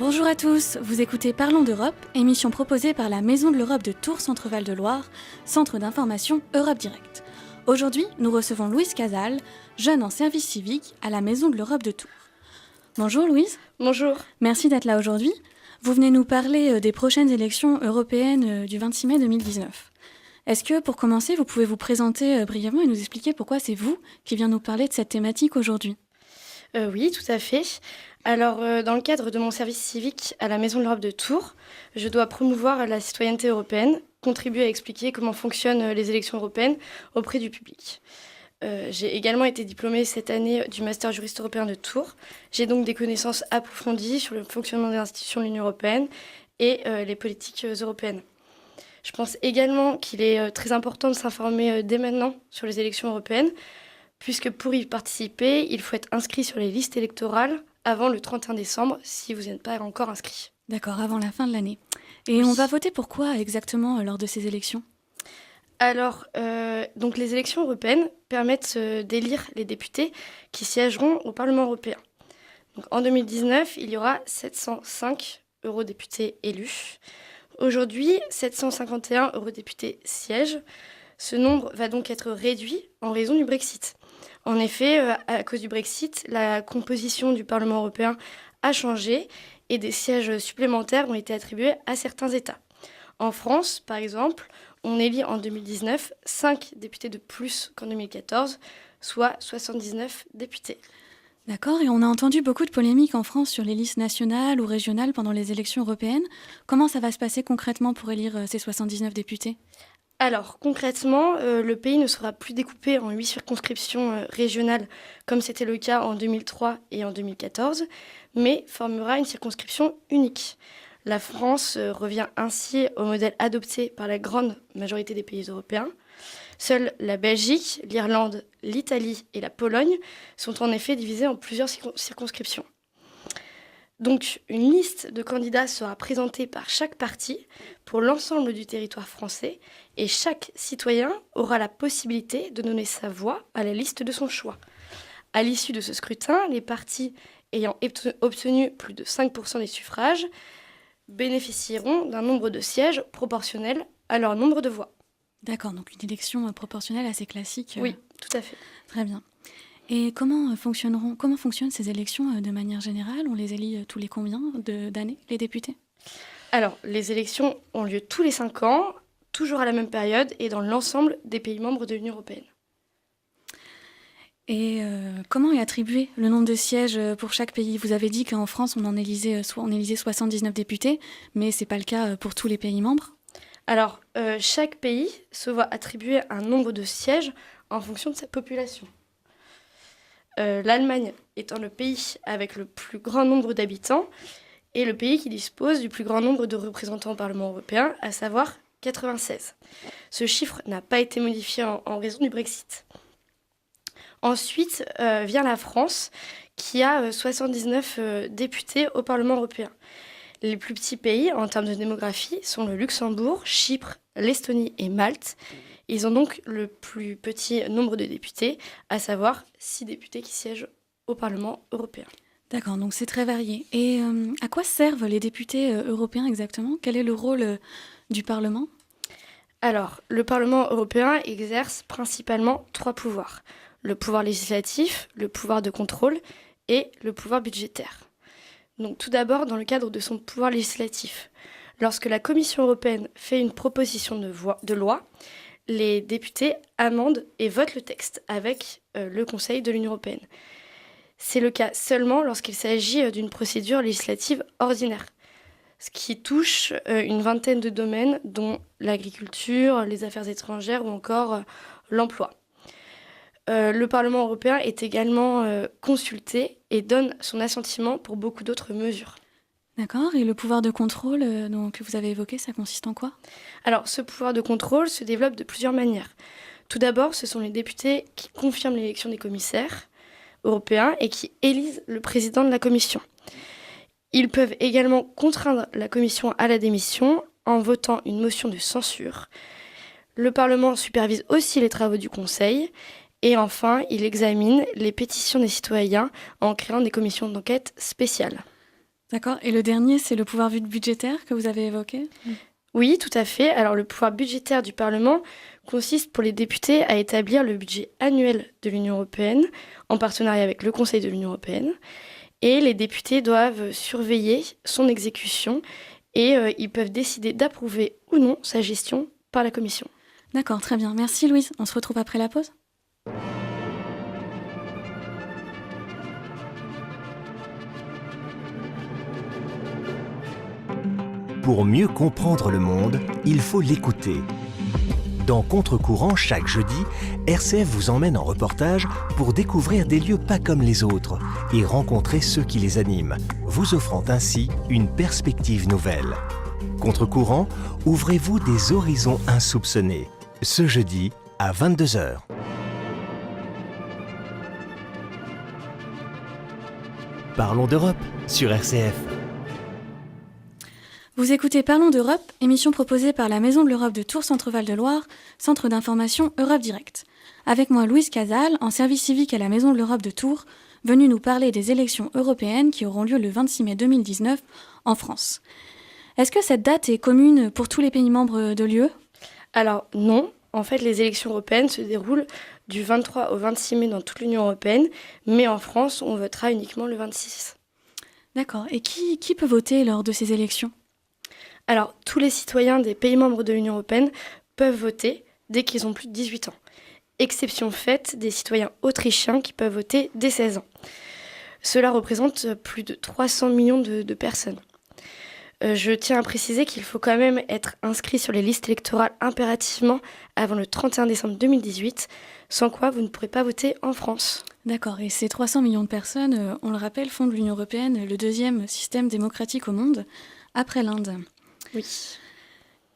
Bonjour à tous, vous écoutez Parlons d'Europe, émission proposée par la Maison de l'Europe de Tours Centre-Val de Loire, centre d'information Europe Direct. Aujourd'hui, nous recevons Louise Casal, jeune en service civique à la Maison de l'Europe de Tours. Bonjour Louise. Bonjour. Merci d'être là aujourd'hui. Vous venez nous parler des prochaines élections européennes du 26 mai 2019. Est-ce que, pour commencer, vous pouvez vous présenter brièvement et nous expliquer pourquoi c'est vous qui vient nous parler de cette thématique aujourd'hui ? Oui, tout à fait. Alors, dans le cadre de mon service civique à la Maison de l'Europe de Tours, je dois promouvoir la citoyenneté européenne, contribuer à expliquer comment fonctionnent les élections européennes auprès du public. J'ai également été diplômée cette année du Master juriste européen de Tours. J'ai donc des connaissances approfondies sur le fonctionnement des institutions de l'Union européenne et les politiques européennes. Je pense également qu'il est très important de s'informer dès maintenant sur les élections européennes, puisque pour y participer, il faut être inscrit sur les listes électorales avant le 31 décembre, si vous n'êtes pas encore inscrit. D'accord, avant la fin de l'année. Et on va voter pour quoi exactement lors de ces élections ? Alors, donc les élections européennes permettent d'élire les députés qui siégeront au Parlement européen. Donc, en 2019, il y aura 705 eurodéputés élus. Aujourd'hui, 751 eurodéputés siègent. Ce nombre va donc être réduit en raison du Brexit. En effet, à cause du Brexit, la composition du Parlement européen a changé et des sièges supplémentaires ont été attribués à certains États. En France, par exemple, on élit en 2019 5 députés de plus qu'en 2014, soit 79 députés. D'accord, et on a entendu beaucoup de polémiques en France sur les listes nationales ou régionales pendant les élections européennes. Comment ça va se passer concrètement pour élire ces 79 députés ? Alors, concrètement, le pays ne sera plus découpé en 8 circonscriptions régionales, comme c'était le cas en 2003 et en 2014, mais formera une circonscription unique. La France revient ainsi au modèle adopté par la grande majorité des pays européens. Seules la Belgique, l'Irlande, l'Italie et la Pologne sont en effet divisées en plusieurs circonscriptions. Donc, une liste de candidats sera présentée par chaque parti pour l'ensemble du territoire français et chaque citoyen aura la possibilité de donner sa voix à la liste de son choix. À l'issue de ce scrutin, les partis ayant obtenu plus de 5% des suffrages bénéficieront d'un nombre de sièges proportionnel à leur nombre de voix. D'accord, donc une élection proportionnelle assez classique. Oui, tout à fait. Très bien. Et comment fonctionnent ces élections de manière générale ? On les élit tous les combien d'années, les députés ? Alors, les élections ont lieu tous les 5 ans, toujours à la même période et dans l'ensemble des pays membres de l'Union européenne. Et comment est attribué le nombre de sièges pour chaque pays ? Vous avez dit qu'en France, on élisait 79 députés, mais ce n'est pas le cas pour tous les pays membres ? Alors, chaque pays se voit attribuer un nombre de sièges en fonction de sa population. L'Allemagne étant le pays avec le plus grand nombre d'habitants et le pays qui dispose du plus grand nombre de représentants au Parlement européen, à savoir 96. Ce chiffre n'a pas été modifié en raison du Brexit. Ensuite vient la France qui a 79 députés au Parlement européen. Les plus petits pays en termes de démographie sont le Luxembourg, Chypre, l'Estonie et Malte. Ils ont donc le plus petit nombre de députés, à savoir 6 députés qui siègent au Parlement européen. D'accord, donc c'est très varié. Et à quoi servent les députés européens exactement ? Quel est le rôle du Parlement ? Alors, le Parlement européen exerce principalement 3 pouvoirs. Le pouvoir législatif, le pouvoir de contrôle et le pouvoir budgétaire. Donc tout d'abord, dans le cadre de son pouvoir législatif, lorsque la Commission européenne fait une proposition de loi, les députés amendent et votent le texte avec le Conseil de l'Union européenne. C'est le cas seulement lorsqu'il s'agit d'une procédure législative ordinaire, ce qui touche une vingtaine de domaines, dont l'agriculture, les affaires étrangères ou encore l'emploi. Le Parlement européen est également consulté et donne son assentiment pour beaucoup d'autres mesures. D'accord, et le pouvoir de contrôle que vous avez évoqué, ça consiste en quoi ? Alors, ce pouvoir de contrôle se développe de plusieurs manières. Tout d'abord, ce sont les députés qui confirment l'élection des commissaires européens et qui élisent le président de la Commission. Ils peuvent également contraindre la Commission à la démission en votant une motion de censure. Le Parlement supervise aussi les travaux du Conseil. Et enfin, il examine les pétitions des citoyens en créant des commissions d'enquête spéciales. D'accord. Et le dernier, c'est le pouvoir budgétaire que vous avez évoqué? Oui, tout à fait. Alors le pouvoir budgétaire du Parlement consiste pour les députés à établir le budget annuel de l'Union européenne en partenariat avec le Conseil de l'Union européenne. Et les députés doivent surveiller son exécution et ils peuvent décider d'approuver ou non sa gestion par la Commission. D'accord, très bien. Merci Louise. On se retrouve après la pause. Pour mieux comprendre le monde, il faut l'écouter. Dans Contre-courant, chaque jeudi, RCF vous emmène en reportage pour découvrir des lieux pas comme les autres et rencontrer ceux qui les animent, vous offrant ainsi une perspective nouvelle. Contre-courant, ouvrez-vous des horizons insoupçonnés. Ce jeudi à 22h. Parlons d'Europe sur RCF. Vous écoutez Parlons d'Europe, émission proposée par la Maison de l'Europe de Tours Centre-Val de Loire, centre d'information Europe Direct. Avec moi Louise Casal, en service civique à la Maison de l'Europe de Tours, venue nous parler des élections européennes qui auront lieu le 26 mai 2019 en France. Est-ce que cette date est commune pour tous les pays membres de l'UE ? Alors non, en fait les élections européennes se déroulent du 23 au 26 mai dans toute l'Union européenne, mais en France on votera uniquement le 26. D'accord, et qui peut voter lors de ces élections ? Alors, tous les citoyens des pays membres de l'Union européenne peuvent voter dès qu'ils ont plus de 18 ans. Exception faite des citoyens autrichiens qui peuvent voter dès 16 ans. Cela représente plus de 300 millions de personnes. Je tiens à préciser qu'il faut quand même être inscrit sur les listes électorales impérativement avant le 31 décembre 2018, sans quoi vous ne pourrez pas voter en France. D'accord, et ces 300 millions de personnes, on le rappelle, font de l'Union européenne le deuxième système démocratique au monde, après l'Inde. Oui.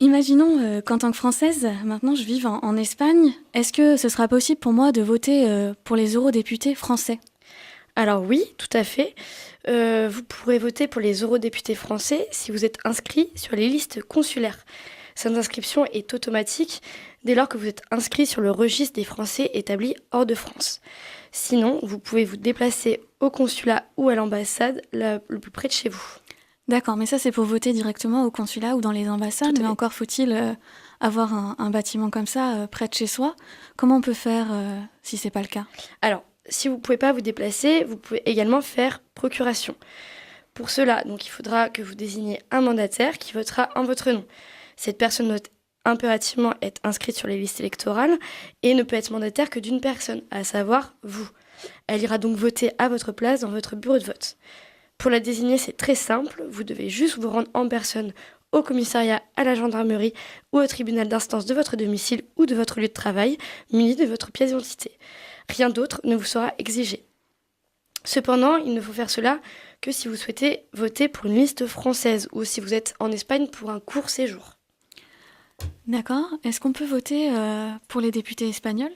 Imaginons qu'en tant que Française, maintenant je vive en Espagne. Est-ce que ce sera possible pour moi de voter pour les eurodéputés français ? Alors oui, tout à fait. Vous pourrez voter pour les eurodéputés français si vous êtes inscrit sur les listes consulaires. Cette inscription est automatique dès lors que vous êtes inscrit sur le registre des Français établis hors de France. Sinon, vous pouvez vous déplacer au consulat ou à l'ambassade le plus près de chez vous. D'accord, mais ça c'est pour voter directement au consulat ou dans les ambassades, mais encore faut-il avoir un bâtiment comme ça près de chez soi. Comment on peut faire si c'est pas le cas ? Alors, si vous ne pouvez pas vous déplacer, vous pouvez également faire procuration. Pour cela, donc, il faudra que vous désigniez un mandataire qui votera en votre nom. Cette personne doit impérativement être inscrite sur les listes électorales et ne peut être mandataire que d'une personne, à savoir vous. Elle ira donc voter à votre place dans votre bureau de vote. Pour la désigner, c'est très simple, vous devez juste vous rendre en personne au commissariat, à la gendarmerie ou au tribunal d'instance de votre domicile ou de votre lieu de travail, muni de votre pièce d'identité. Rien d'autre ne vous sera exigé. Cependant, il ne faut faire cela que si vous souhaitez voter pour une liste française ou si vous êtes en Espagne pour un court séjour. D'accord. Est-ce qu'on peut voter pour les députés espagnols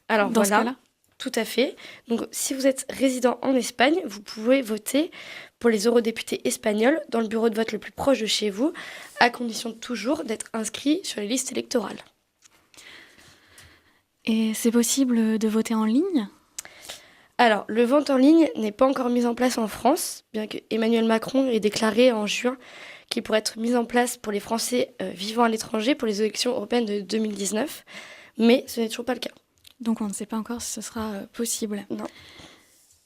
Alors dans voilà, ce cas-là ? Tout à fait. Donc si vous êtes résident en Espagne, vous pouvez voter pour les eurodéputés espagnols dans le bureau de vote le plus proche de chez vous, à condition toujours d'être inscrit sur les listes électorales. Et c'est possible de voter en ligne ? Alors, le vote en ligne n'est pas encore mis en place en France, bien que Emmanuel Macron ait déclaré en juin qu'il pourrait être mis en place pour les Français vivant à l'étranger pour les élections européennes de 2019, mais ce n'est toujours pas le cas. Donc on ne sait pas encore si ce sera possible. Non.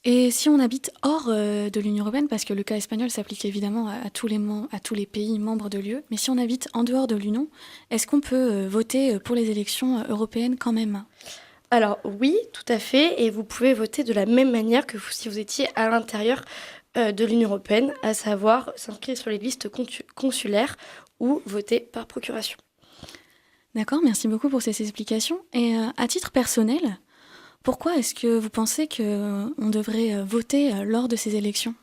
Et si on habite hors de l'Union européenne, parce que le cas espagnol s'applique évidemment à tous les pays membres de l'UE, mais si on habite en dehors de l'Union, est-ce qu'on peut voter pour les élections européennes quand même ? Alors oui, tout à fait, et vous pouvez voter de la même manière que si vous étiez à l'intérieur de l'Union européenne, à savoir s'inscrire sur les listes consulaires ou voter par procuration. D'accord, merci beaucoup pour ces explications. Et à titre personnel, pourquoi est-ce que vous pensez qu'on devrait voter lors de ces élections ?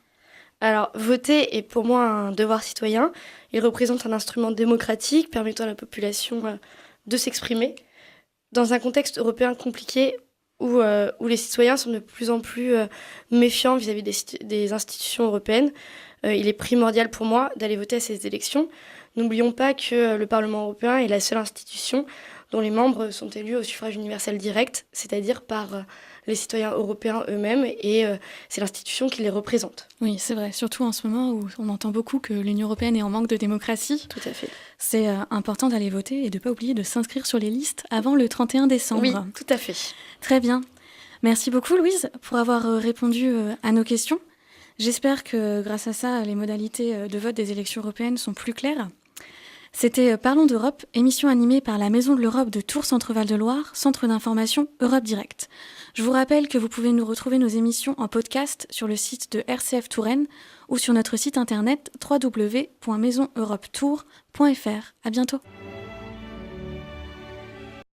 Alors, voter est pour moi un devoir citoyen. Il représente un instrument démocratique permettant à la population de s'exprimer. Dans un contexte européen compliqué où les citoyens sont de plus en plus méfiants vis-à-vis des institutions européennes, il est primordial pour moi d'aller voter à ces élections. N'oublions pas que le Parlement européen est la seule institution dont les membres sont élus au suffrage universel direct, c'est-à-dire par les citoyens européens eux-mêmes, et c'est l'institution qui les représente. Oui, c'est vrai, surtout en ce moment où on entend beaucoup que l'Union européenne est en manque de démocratie. Tout à fait. C'est important d'aller voter et de ne pas oublier de s'inscrire sur les listes avant le 31 décembre. Oui, tout à fait. Très bien. Merci beaucoup Louise pour avoir répondu à nos questions. J'espère que grâce à ça, les modalités de vote des élections européennes sont plus claires. C'était Parlons d'Europe, émission animée par la Maison de l'Europe de Tours Centre-Val de Loire, centre d'information Europe Direct. Je vous rappelle que vous pouvez nous retrouver nos émissions en podcast sur le site de RCF Touraine ou sur notre site internet www.maisoneuropetour.fr. À bientôt.